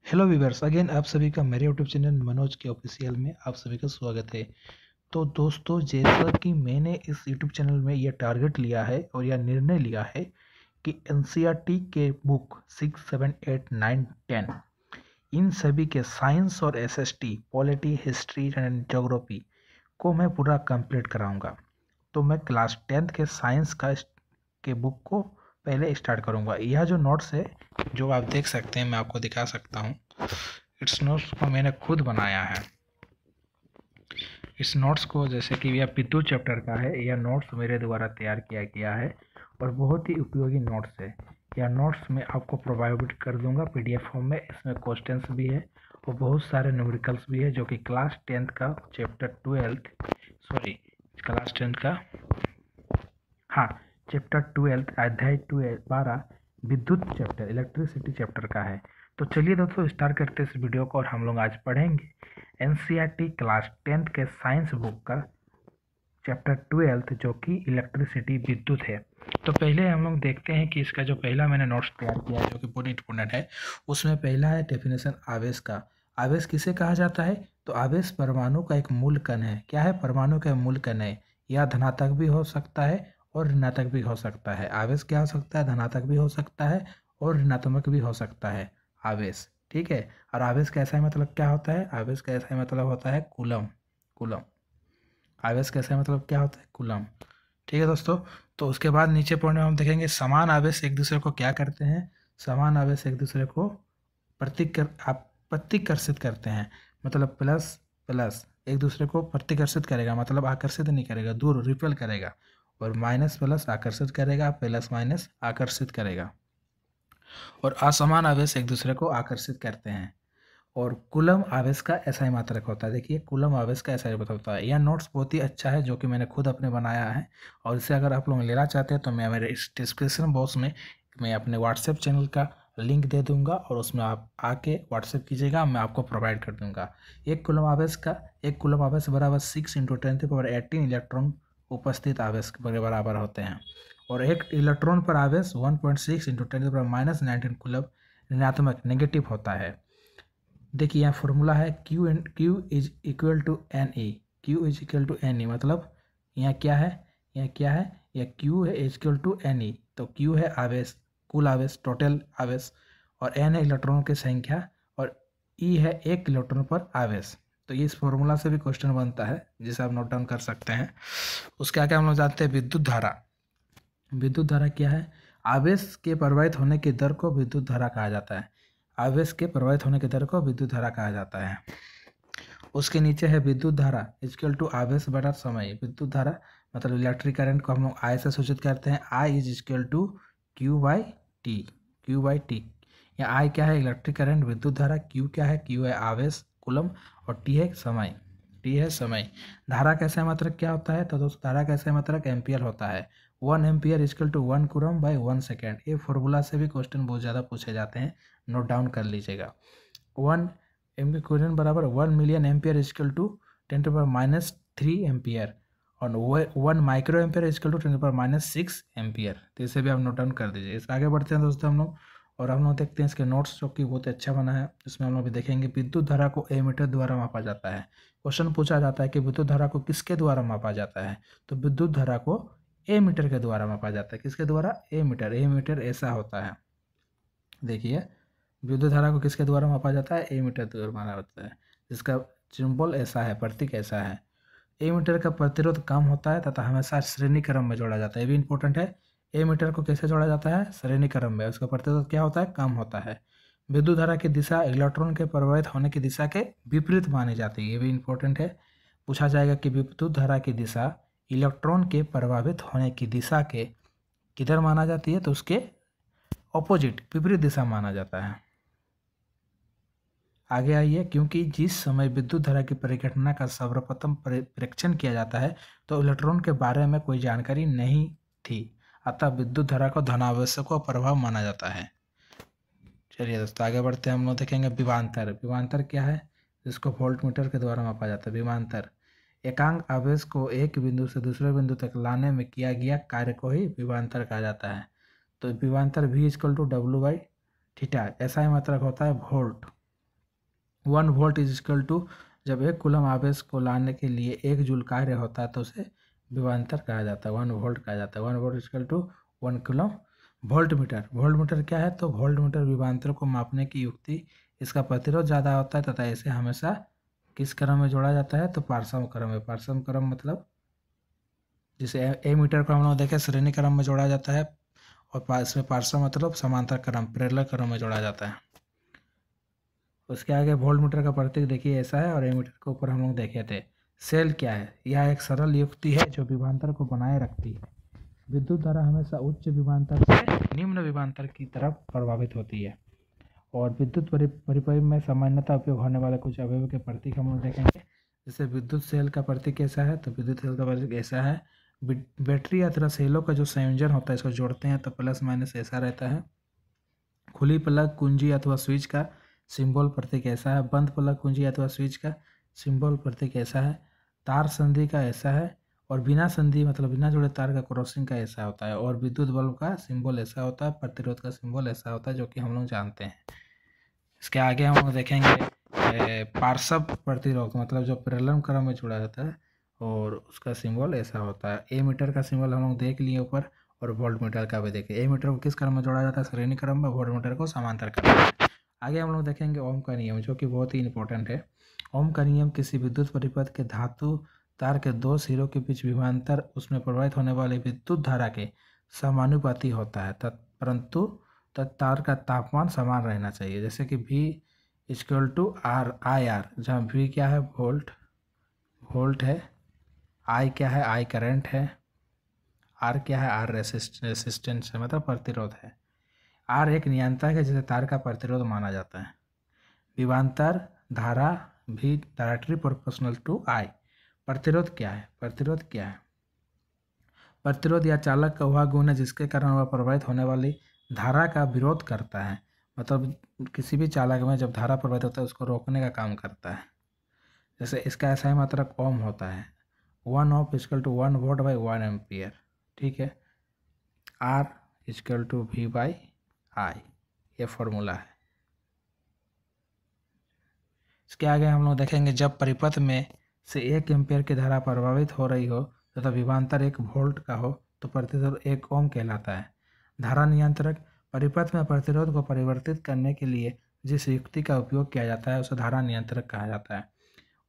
Hello viewers, again आप सभी का मेरे यूट्यूब चैनल मनोज के ऑफिशियल में आप सभी का स्वागत है। तो दोस्तों, जैसा कि मैंने इस यूट्यूब चैनल में यह टारगेट लिया है और यह निर्णय लिया है कि एनसीईआरटी के बुक 6, 7, 8, 9, 10 इन सभी के साइंस और SST polity, history and geography को मैं पूरा कंप्लीट कराऊंगा। तो मैं क्लास 10th के साइंस के बुक को पहले स्टार्ट करूंगा। यह जो नोट्स है, जो आप देख सकते हैं, मैं आपको दिखा सकता हूँ। इस नोट्स को मैंने खुद बनाया है। इस नोट्स को, जैसे कि यह विद्युत चैप्टर का है, यह नोट्स मेरे द्वारा तैयार किया गया है और बहुत ही उपयोगी नोट्स है। यह नोट्स मैं आपको प्रोवाइड कर दूंगा पीडीएफ फॉर्म में। इसमें क्वेश्चंस भी है और बहुत सारे न्यूमेरिकल्स भी है, जो कि क्लास 10th का क्लास 10th का हाँ चैप्टर 12 अध्याय 12 विद्युत चैप्टर, इलेक्ट्रिसिटी चैप्टर का है। तो चलिए दोस्तों, स्टार्ट करते हैं इस वीडियो को और हम लोग आज पढ़ेंगे एनसीईआरटी क्लास 10th के साइंस बुक का चैप्टर 12, जो कि इलेक्ट्रिसिटी, विद्युत है। तो पहले हम लोग देखते हैं कि इसका जो पहला मैंने नोट्स तैयार किया है, जो कि बहुत इंपॉर्टेंट है। उसमें पहला है डेफिनेशन आवेश का। आवेश किसे कहा जाता है? तो आवेश परमाणु का एक मूल कण है। क्या है? परमाणु का मूल कण है। यह धनात्मक भी हो सकता है और ऋणात्मक भी हो सकता है। आवेश क्या हो सकता है? धनात्मक भी हो सकता है और ऋणात्मक भी हो सकता है आवेश। ठीक है। और आवेश का ऐसा मतलब क्या होता है? आवेश का ऐसा मतलब होता है कूलम। कूलम आवेश का ऐसा मतलब क्या होता है? कूलम। ठीक है दोस्तों। तो उसके बाद नीचे पढ़ने में हम देखेंगे समान आवेश एक दूसरे को क्या करते हैं। समान आवेश एक दूसरे को प्रतिकर्षित करते हैं। मतलब प्लस प्लस एक दूसरे को प्रतिकर्षित करेगा, मतलब आकर्षित नहीं करेगा, दूर रिपेल करेगा। और माइनस प्लस आकर्षित करेगा, प्लस माइनस आकर्षित करेगा। और असमान आवेश एक दूसरे को आकर्षित करते हैं। और कूलम आवेश का ऐसा ही मात्रक होता है। देखिए, कूलम आवेश का ऐसा ही मात्रक होता है। यह नोट्स बहुत ही अच्छा है, जो कि मैंने खुद अपने बनाया है। और इसे अगर आप लोग लेना चाहते हैं तो मैं मेरे इस डिस्क्रिप्शन बॉक्स में मैं अपने व्हाट्सएप चैनल का लिंक दे दूंगा और उसमें आप आके व्हाट्सएप कीजिएगा, मैं आपको प्रोवाइड कर दूंगा। एक कूलम आवेश बराबर 6 × 10⁻18 इलेक्ट्रॉन उपस्थित आवेश के बराबर होते हैं। और एक इलेक्ट्रॉन पर आवेश 1.6 × 10⁻−19 कूलम ऋणात्मक नेगेटिव होता है। देखिए, यहाँ फॉर्मूला है Q is equal to N E. Q is equal to N E मतलब यहाँ क्या है? यह Q है इक्वल टू एन ई। तो Q है आवेश, कुल आवेश, टोटल आवेश, और N है इलेक्ट्रॉनों की संख्या, और E है एक इलेक्ट्रॉन पर आवेश। तो ये इस फॉर्मूला से भी क्वेश्चन बनता है, जिसे आप नोट डाउन कर सकते हैं। उसके आगे हम लोग जानते हैं विद्युत धारा। विद्युत धारा क्या है? आवेश के प्रवाहित होने की दर को विद्युत धारा कहा जाता है। आवेश के प्रवाहित होने की दर को विद्युत धारा कहा जाता है। उसके नीचे है विद्युत धारा इक्वल टू आवेश बटा समय। विद्युत धारा मतलब इलेक्ट्रिक करंट को हम लोग आई से सूचित करते हैं। I is equal to Q by T. Q by T. या आई क्या है? इलेक्ट्रिक करंट, विद्युत धारा। क्यू क्या है? क्यू है आवेश, कूलम, और टी है समय। टी है समय। धारा कैसे मात्रक क्या होता है? तो दोस्तों, धारा कैसे मात्रक एम्पियर होता है। 1 ampere equal to 1 coulomb by 1 second. ये फॉर्मूला से भी क्वेश्चन बहुत ज़्यादा पूछे जाते हैं, नोट डाउन कर लीजिएगा। 1 बराबर 1 million ampere equal to 10⁻³ ampere. और 1 micro ampere equal to 10⁻6 ampere. तो इसे भी आप नोट डाउन कर दीजिए। इससे आगे बढ़ते हैं दोस्तों हम लोग, और हम लोग देखते हैं इसके नोट्स, जो कि बहुत अच्छा बना है। इसमें हम लोग भी देखेंगे विद्युत धारा को एमीटर द्वारा मापा जाता है। क्वेश्चन पूछा जाता है कि विद्युत धारा को किसके द्वारा मापा जाता है? तो विद्युत धारा को एमीटर के द्वारा मापा जाता है। किसके द्वारा? एमीटर। एमीटर ऐसा होता है, देखिए, विद्युत धारा को किसके द्वारा मापा जाता है? एमीटर द्वारा मापा जाता है, जिसका सिंबल ऐसा है, प्रतीक ऐसा है। एमीटर का प्रतिरोध कम होता है तथा हमेशा श्रेणी क्रम में जोड़ा जाता है। ये भी इंपॉर्टेंट है। एमीटर को कैसे जोड़ा जाता है? श्रेणी क्रम में। उसका प्रतिरोध क्या होता है? कम होता है। विद्युत धारा की दिशा इलेक्ट्रॉन के प्रवाहित होने की दिशा के विपरीत मानी जाती है। ये भी इंपॉर्टेंट है। पूछा जाएगा कि विद्युत धारा की दिशा इलेक्ट्रॉन के प्रभावित होने की दिशा के किधर माना जाती है? तो उसके ऑपोजिट, विपरीत दिशा माना जाता है। आगे आइए, क्योंकि जिस समय विद्युत धारा की परिघटना का सर्वप्रथम परीक्षण किया जाता है तो इलेक्ट्रॉन के बारे में कोई जानकारी नहीं थी, अतः विद्युत धारा को धनावेशक का प्रभाव माना जाता है। चलिए दोस्तों, आगे बढ़ते हैं। हम लोग देखेंगे विभवांतर। विभवांतर क्या है? जिसको वोल्टमीटर के द्वारा मापा जाता है। विभवांतर एकांक आवेश को एक बिंदु से दूसरे बिंदु तक लाने में किया गया कार्य को ही विभवांतर कहा जाता है। तो विभवांतर V = W/θ। ऐसा ही मात्रक होता है volt. 1 volt is equal to, जब 1 कूलम आवेश को लाने के लिए 1 जूल कार्य होता है तो उसे विभवांतर कहा जाता है, 1 वोल्ट कहा जाता है। 1 volt is equal to 1 coulomb. Volt metre क्या है? तो वोल्ट मीटर विभवांतर को मापने की युक्ति, इसका प्रतिरोध ज़्यादा होता है तथा इसे हमेशा किस क्रम में जोड़ा जाता है? तो पार्सम क्रम में। पार्सम क्रम मतलब जिसे ए मीटर को हम लोग देखें श्रेणी क्रम में जोड़ा जाता है, और इसमें पार्सम मतलब समांतर क्रम, पैरेलल क्रम में जोड़ा जाता है। उसके आगे वोल्ट मीटर का प्रतीक देखिए ऐसा है, और ए मीटर के ऊपर हम लोग देखे थे। सेल क्या है? यह एक सरल युक्ति है जो विभवांतर को बनाए रखती है। विद्युत धारा हमेशा उच्च विभवांतर से निम्न विभवांतर की तरफ प्रभावित होती है। और विद्युत परिपथ में सामान्यतः उपयोग होने वाले कुछ अवयव के प्रतीक हम लोग देखेंगे। जैसे विद्युत सेल का प्रतीक कैसा है? तो विद्युत सेल का प्रतीक ऐसा है। बैटरी या तरह सेलों का जो संयोजन होता है, इसको जोड़ते हैं तो प्लस माइनस ऐसा रहता है। खुली प्लग कुंजी अथवा स्विच का सिंबल प्रतीक ऐसा है। बंद प्लग कुंजी अथवा स्विच का सिंबल प्रतीक ऐसा है। तार संधि का ऐसा है। और बिना संधि मतलब बिना जुड़े तार का क्रॉसिंग का ऐसा होता है। और विद्युत बल्ब का सिंबल ऐसा होता है। प्रतिरोध का सिंबल ऐसा होता है, जो कि हम लोग जानते हैं। इसके आगे हम लोग देखेंगे पार्श्व प्रतिरोध, मतलब जो पैरेलल क्रम में जुड़ा रहता है, और उसका सिंबल ऐसा होता है। ए मीटर का सिंबल हम लोग देख लिए ऊपर, और वोल्ट मीटर का भी देखें। ए मीटर को किस क्रम में जोड़ा जाता है? श्रेणी क्रम में। वोल्ट मीटर को समांतर क्रम में। आगे हम लोग देखेंगे ओम का नियम, जो कि बहुत ही इंपॉर्टेंट है। ओम का नियम किसी विद्युत परिपथ के धातु तार के 2 सिरों के बीच विभवांतर, उसमें प्रवाहित होने वाली विद्युत धारा के समानुपाती होता है, परंतु तार का तापमान समान रहना चाहिए। जैसे कि V इक्वल टू IR, जहाँ V क्या है? वोल्ट है। I क्या है? I करंट है। R क्या है? R रेसिस्टेंस है, मतलब प्रतिरोध है। R एक नियंत्रक है जिसे तार का प्रतिरोध माना जाता है। विभवांतर धारा भी डायरेक्टली प्रोपोर्शनल टू I। प्रतिरोध क्या है? प्रतिरोध या चालक का वह गुण है जिसके कारण वह प्रवाहित होने वाली धारा का विरोध करता है। मतलब किसी भी चालक में जब धारा प्रवाहित होता है उसको रोकने का काम करता है। जैसे इसका ऐसा ही मात्रक ओम होता है। 1 ohm equal to 1 volt by 1 ampere. ठीक है। R equal to V by I, ये फॉर्मूला है। इसके आगे हम लोग देखेंगे जब परिपथ में से 1 एम्पियर की धारा प्रवाहित हो रही हो तथा विभवांतर 1 वोल्ट का हो तो प्रतिरोध 1 ओम कहलाता है। धारा नियंत्रक परिपथ में प्रतिरोध को परिवर्तित करने के लिए जिस युक्ति का उपयोग किया जाता है उसे धारा नियंत्रक कहा जाता है।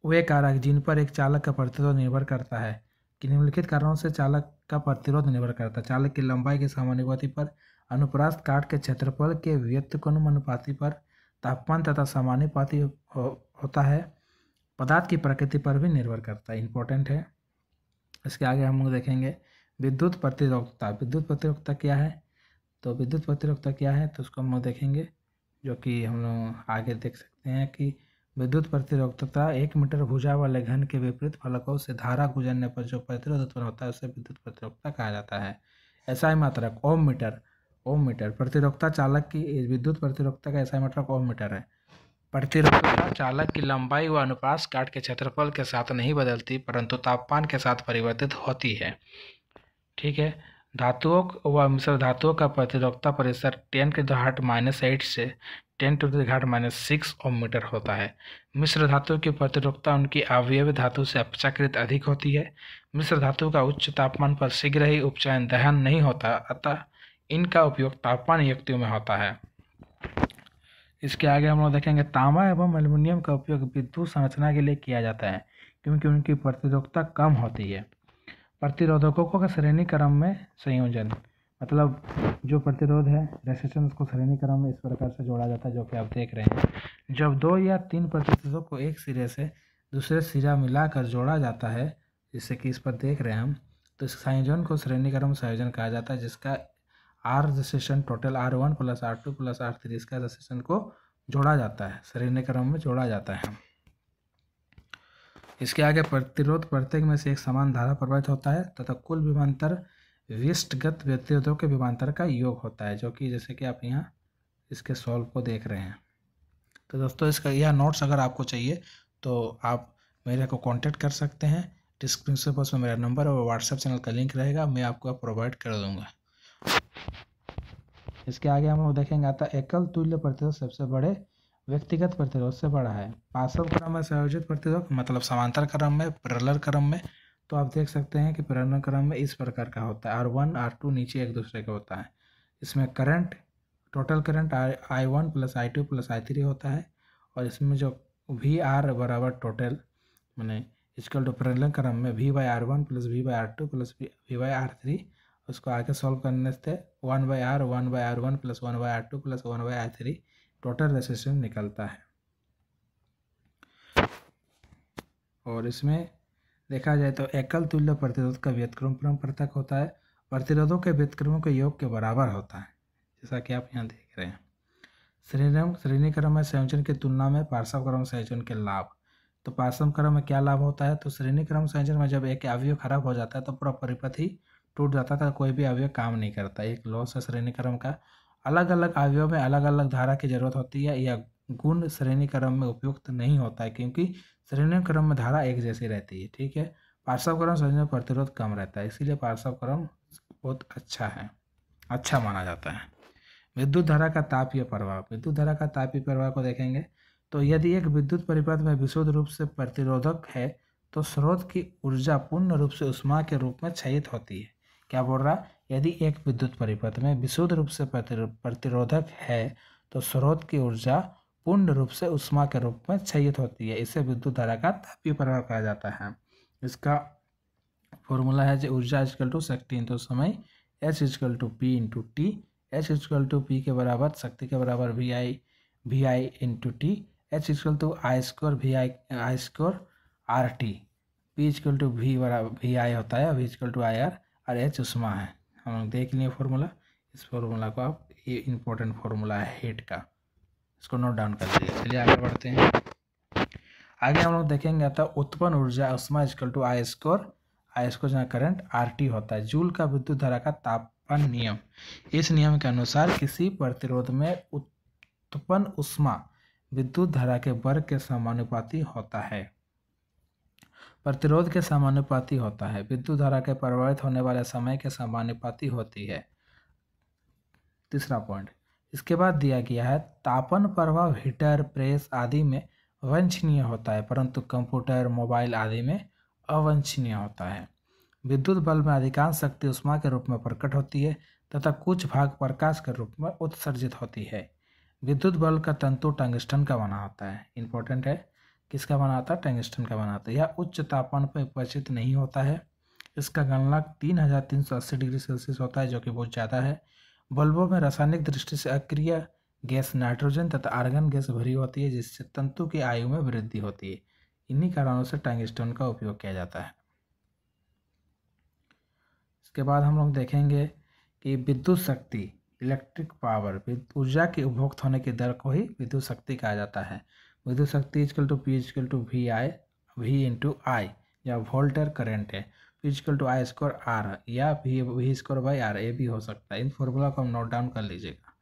वे कारक जिन पर एक चालक का प्रतिरोध निर्भर करता है कि निम्नलिखित कारणों से चालक का प्रतिरोध निर्भर करता है। चालक की लंबाई के समानुपाती पर, अनुप्रस्थ काट के क्षेत्रफल के व्युत्क्रमानुपाती पर, तापमान तथा समानुपाती होता है, पदार्थ की प्रकृति पर भी निर्भर करता है। इंपॉर्टेंट है। इसके आगे हम लोग देखेंगे विद्युत प्रतिरोधकता। विद्युत प्रतिरोधकता क्या है? तो विद्युत प्रतिरोधकता क्या है तो उसको हम लोग देखेंगे, जो कि हम लोग आगे देख सकते हैं कि विद्युत प्रतिरोधकता 1 मीटर भुजा वाले घन के विपरीत फलकों से धारा गुजरने पर जो प्रतिरोध उत्पन्न होता है उसे विद्युत प्रतिरोधकता कहा जाता है। ऐसा ही मात्रक ओम मीटर प्रतिरोधकता चालक की, विद्युत प्रतिरोधकता का ऐसा ही मात्रक ओम मीटर है। प्रतिरोधकता चालक की लंबाई व अनुपात काट के क्षेत्रफल के साथ नहीं बदलती, परंतु तापमान के साथ परिवर्तित होती है। ठीक है। धातुओं व मिश्र धातुओं का प्रतिरोधकता परिसर 10⁻⁻8 से 10⁻⁻6 ओम मीटर होता है। मिश्र धातु की प्रतिरोधकता उनकी अवयवी धातु से अपेक्षाकृत अधिक होती है। मिश्र धातु का उच्च तापमान पर शीघ्र ही उपचयन दहन नहीं होता, अतः इनका उपयोग तापमान युक्तियों में होता है। इसके आगे हम लोग देखेंगे तांबा एवं एल्युमिनियम का उपयोग विद्युत संरचना के लिए किया जाता है क्योंकि उनकी प्रतिरोधकता कम होती है। प्रतिरोधकों का श्रेणी क्रम में संयोजन, मतलब जो प्रतिरोध है रेसिस्टेंस को श्रेणी क्रम में इस प्रकार से जोड़ा जाता है, जो कि आप देख रहे हैं। जब 2 या 3 प्रतिरोधकों को एक सिरे से दूसरे सिरा मिलाकर जोड़ा जाता है, जिससे कि इस पर देख रहे हैं हम, तो इस संयोजन को श्रेणी क्रम संयोजन कहा जाता है, जिसका R resistance total R1 plus R2 plus R3 इसका रेसिस्टेंस को जोड़ा जाता है, श्रेणी क्रम में जोड़ा जाता है। इसके आगे प्रतिरोध प्रत्येक में से एक समान धारा प्रवाहित होता है तथा कुल विभवांतर विशिष्टगत प्रतिरोधों के विभवांतर का योग होता है, जो कि जैसे कि आप यहाँ इसके सॉल्व को देख रहे हैं। तो दोस्तों इसका यह नोट्स अगर आपको चाहिए तो आप मेरे को कांटेक्ट कर सकते हैं। डिस्क्रिप्शन बॉक्स में मेरा नंबर और व्हाट्सएप चैनल का लिंक रहेगा, मैं आपको प्रोवाइड कर दूँगा। इसके आगे हम लोग देखेंगे आता एकल तुल्य प्रतिरोध सबसे बड़े व्यक्तिगत प्रतिरोध से बड़ा है। पार्श्व क्रम में संयोजित प्रतिरोध मतलब समांतर क्रम में, पैरेलल क्रम में, तो आप देख सकते हैं कि पैरेलल क्रम में इस प्रकार का होता है, R1 R2 नीचे एक दूसरे का होता है। इसमें current, total current I1 plus I2 plus I3 होता है, और इसमें जो VR बराबर टोटल मैंने इक्वल टू पैरेलल क्रम में V/R1 plus V/R2 plus V/R3, उसको आगे सॉल्व करने से 1/R 1/R1 plus 1/R2 plus 1/R3 total resistance निकलता है। और इसमें देखा जाए तो एकल तुल्य प्रतिरोध का व्युत्क्रम पृथक होता है, प्रतिरोधों के व्युत्क्रमों के योग के बराबर होता है, जैसा कि आप यहाँ देख रहे हैं। श्रेणी क्रम में संयोजन की तुलना में पार्श्व क्रम संयोजन के लाभ। तो पार्श्व क्रम में क्या लाभ होता है, तो श्रेणी क्रम संयोजन में जब एक अवयव खराब हो जाता है तो पूरा परिपथ ही टूट जाता था, कोई भी अवयव काम नहीं करता। एक लॉस है श्रेणी क्रम का। अलग अलग अवयव में अलग अलग धारा की जरूरत होती है, यह गुण श्रेणी क्रम में उपयुक्त नहीं होता है क्योंकि श्रेणी क्रम में धारा एक जैसी रहती है। ठीक है, पार्श्व क्रम संयोजन में प्रतिरोध कम रहता है, इसीलिए पार्श्व क्रम बहुत अच्छा है, अच्छा माना जाता है। विद्युत धारा का तापीय प्रभाव। विद्युत धारा का तापीय प्रभाव को देखेंगे तो यदि एक विद्युत परिपथ में विशुद्ध रूप से प्रतिरोधक है तो स्रोत की ऊर्जा पूर्ण रूप से ऊष्मा के रूप में क्षयित होती है। क्या बोल रहा, यदि एक विद्युत परिपथ में विशुद्ध रूप से प्रतिरोधक है तो स्रोत की ऊर्जा पूर्ण रूप से ऊष्मा के रूप में क्षयित होती है, इसे विद्युत धारा का तापीय प्रभाव कहा जाता है। इसका फॉर्मूला है जो ऊर्जा इक्वल टू शक्ति इंटू समय, H equal to P into T. H equal to P के बराबर शक्ति के बराबर VI into T. H equal to I square I square RT। P equal to VI होता है, V इक्वल टू IR, और H उष्मा है। हम लोग देख लिए फॉर्मूला। इस फॉर्मूला को आप, ये इंपॉर्टेंट फॉर्मूला है हीट का, इसको नोट डाउन कर लीजिए। चलिए आगे बढ़ते हैं। आगे हम लोग देखेंगे तो उत्पन्न ऊर्जा उष्मा इक्वल टू I स्क्वायर जहाँ करंट RT होता है। जूल का विद्युत धारा का तापन नियम। इस नियम के अनुसार किसी प्रतिरोध में उत्पन्न उष्मा विद्युत धारा के वर्ग के समानुपाती होता है, प्रतिरोध के समानुपाती होता है, विद्युत धारा के प्रभावित होने वाले समय के समानुपाती होती है। तीसरा पॉइंट, इसके बाद दिया गया है तापन प्रभाव हीटर, प्रेस आदि में वांछनीय होता है परंतु कंप्यूटर, मोबाइल आदि में अवांछनीय होता है। विद्युत बल्ब में अधिकांश शक्ति उष्मा के रूप में प्रकट होती है तथा कुछ भाग प्रकाश के रूप में उत्सर्जित होती है। विद्युत बल्ब का तंतु टंगस्टन का बना होता है। इंपॉर्टेंट है, किसका बना होता है, टंगस्टन का बना होता है। यह उच्च तापमान पर विकसित नहीं होता है। इसका गलनांक 3380 डिग्री सेल्सियस होता है, जो कि बहुत ज़्यादा है। बल्बों में रासायनिक दृष्टि से अक्रिय गैस नाइट्रोजन तथा आर्गन गैस भरी होती है, जिससे तंतु की आयु में वृद्धि होती है। इन्हीं कारणों से टंगस्टन का उपयोग किया जाता है। इसके बाद हम लोग देखेंगे कि विद्युत शक्ति, इलेक्ट्रिक पावर, ऊर्जा की उपभोक्त होने की दर को ही विद्युत शक्ति कहा जाता है। विद्युत शक्ति equal to P equal to V into I, या वोल्टेज करंट है। P equal to I square R या V स्क्वायर बाई R, ये भी हो सकता है। इन फॉर्मूला को हम नोट डाउन कर लीजिएगा।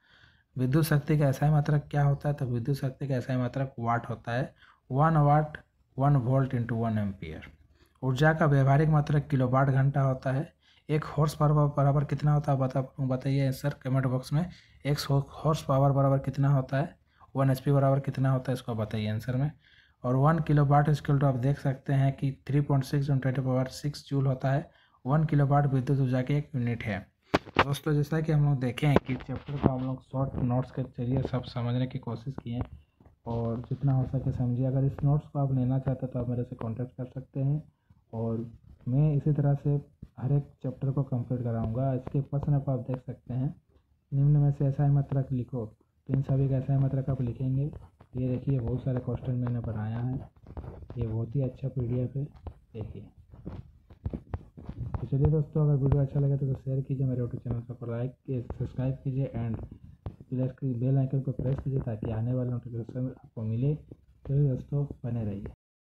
विद्युत शक्ति का एसआई मात्रक क्या होता है, तो विद्युत शक्ति का एसआई मात्रक वाट होता है। 1 वाट 1 वोल्ट इंटू 1 एम्पियर। ऊर्जा का व्यवहारिक मात्रक किलोवाट घंटा होता है। एक हॉर्स पावर बराबर कितना होता है, बताइए आंसर कमेंट बॉक्स में। एक हॉर्स पावर बराबर कितना होता है, 1 HP बराबर कितना होता है, इसको बताइए आंसर में। और 1 किलोवाट इक्वल टू आप देख सकते हैं कि 3.6 × 10⁻6 जूल होता है। 1 किलोवाट विद्युत ऊर्जा की एक यूनिट है। दोस्तों, जैसा कि हम लोग देखें कि चैप्टर को हम लोग शॉर्ट नोट्स के जरिए सब समझने की कोशिश किए और जितना हो सके समझिए। अगर इस नोट्स को आप लेना चाहते हैं तो आप मेरे से कांटेक्ट कर सकते हैं और मैं इसी तरह से हर एक चैप्टर को कंप्लीट कराऊंगा। इसके प्रश्न आप देख सकते हैं, निम्न में से एसआई मात्रक लिखो, तो इन सभी का एसआई मात्रक आप लिखेंगे। ये देखिए बहुत सारे क्वेश्चन मैंने बनाया है, ये बहुत ही अच्छा PDF है, देखिए। तो चलिए दोस्तों, अगर वीडियो अच्छा लगे तो शेयर कीजिए, मेरे यूट्यूब चैनल को लाइक सब्सक्राइब कीजिए एंड बेल आइकन को प्रेस कीजिए ताकि आने वाले नोटिफिकेशन आपको मिले। तो दोस्तों बने रहिए।